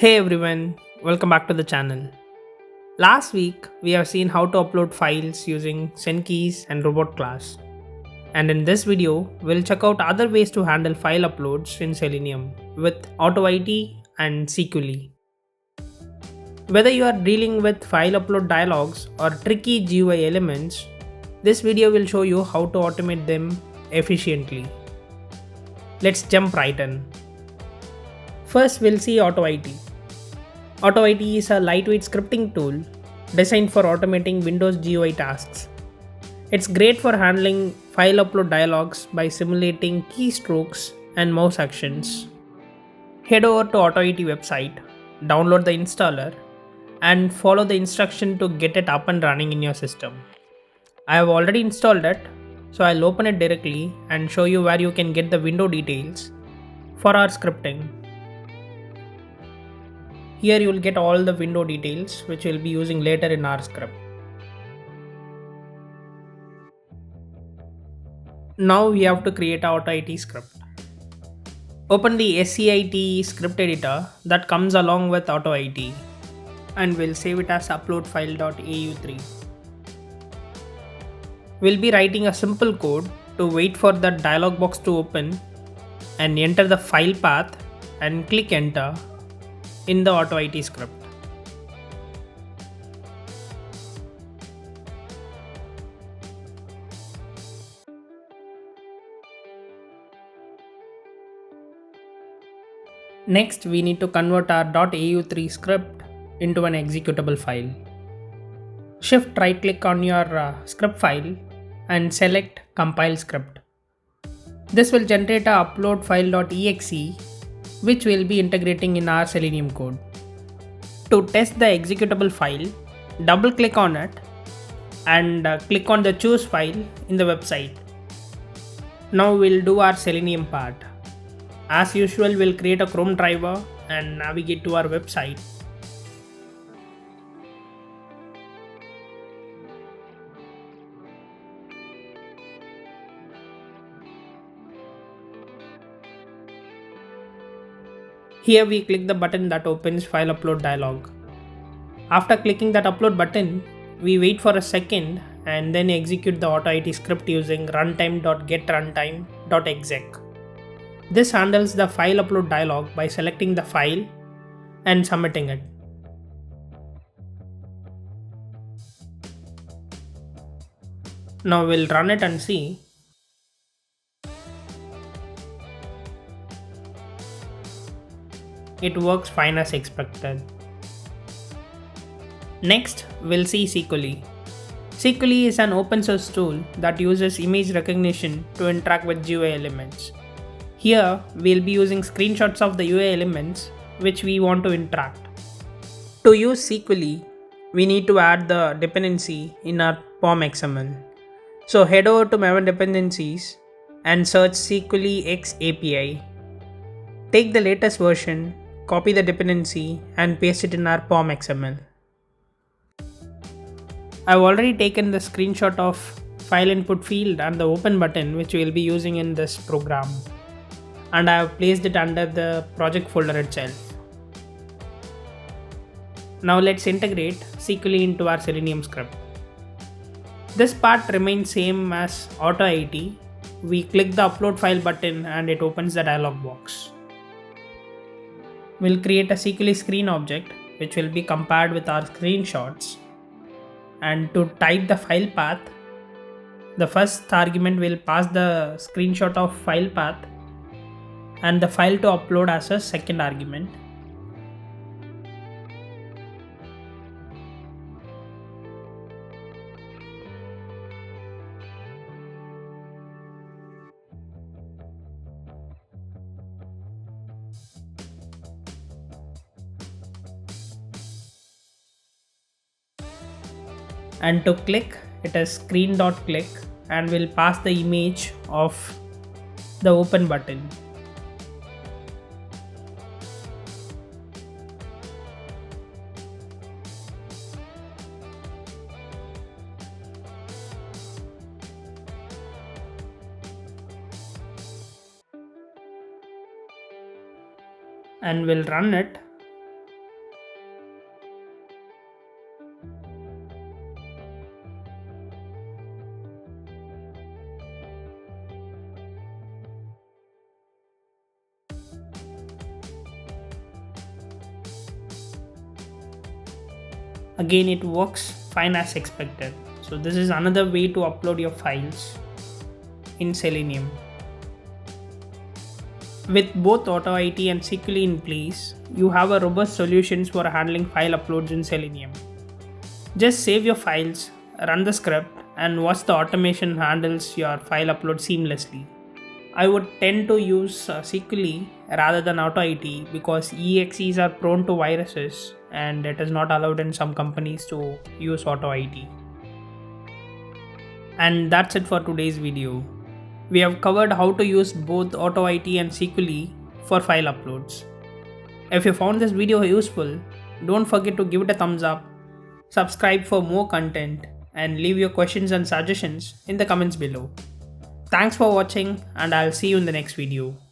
Hey everyone, welcome back to the channel. Last week we have seen how to upload files using SendKeys and robot class. And in this video, we'll check out other ways to handle file uploads in Selenium with AutoIT and Sikuli. Whether you are dealing with file upload dialogs or tricky GUI elements, this video will show you how to automate them efficiently. Let's jump right in. First, we'll see AutoIT. AutoIT is a lightweight scripting tool designed for automating Windows GUI tasks. It's great for handling file upload dialogs by simulating keystrokes and mouse actions. Head over to AutoIT website, download the installer, and follow the instruction to get it up and running in your system. I have already installed it, so I'll open it directly and show you where you can get the window details for our scripting. Here you will get all the window details which we'll be using later in our script. Now we have to create an AutoIT script. Open the SCIT script editor that comes along with AutoIT and we'll save it as uploadfile.au3. We'll be writing a simple code to wait for the dialog box to open and enter the file path and click enter in the AutoIT script. Next, we need to convert our .au3 script into an executable file. Shift right click on your script file and select compile script. This will generate a upload file.exe which we'll be integrating in our Selenium code. To test the executable file, double click on it and click on the choose file in the website. Now we'll do our Selenium part. As usual, we'll create a Chrome driver and navigate to our website. Here we click the button that opens file upload dialog. After clicking that upload button, we wait for a second and then execute the AutoIT script using runtime.getRuntime.exec. This handles the file upload dialog by selecting the file and submitting it. Now we'll run it and see. It works fine as expected. Next, we'll see Sikuli. Sikuli is an open source tool that uses image recognition to interact with GUI elements. Here, we'll be using screenshots of the UI elements which we want to interact. To use Sikuli, we need to add the dependency in our POM XML. So head over to Maven dependencies and search SikuliXAPI. Take the latest version, copy the dependency and paste it in our POM XML. I've already taken the screenshot of file input field and the open button which we'll be using in this program, and I have placed it under the project folder itself. Now let's integrate Sikuli into our Selenium script. This part remains same as AutoIT. We click the upload file button and it opens the dialog box. We'll create a Sikuli screen object which will be compared with our screenshots. And to type the file path, the first argument will pass the screenshot of file path and the file to upload as a second argument. And to click, it is screen.click and will pass the image of the open button. And we'll run it Again, it works fine as expected. So this is another way to upload your files in Selenium. With both AutoIT and Sikuli in place, you have a robust solutions for handling file uploads in Selenium. Just save your files, run the script, and watch the automation handles your file upload seamlessly. I would tend to use Sikuli rather than AutoIT because EXEs are prone to viruses and it is not allowed in some companies to use AutoIT. And that's it for today's video. We have covered how to use both AutoIT and Sikuli for file uploads. If you found this video useful, don't forget to give it a thumbs up, subscribe for more content, and leave your questions and suggestions in the comments below. Thanks for watching, and I'll see you in the next video.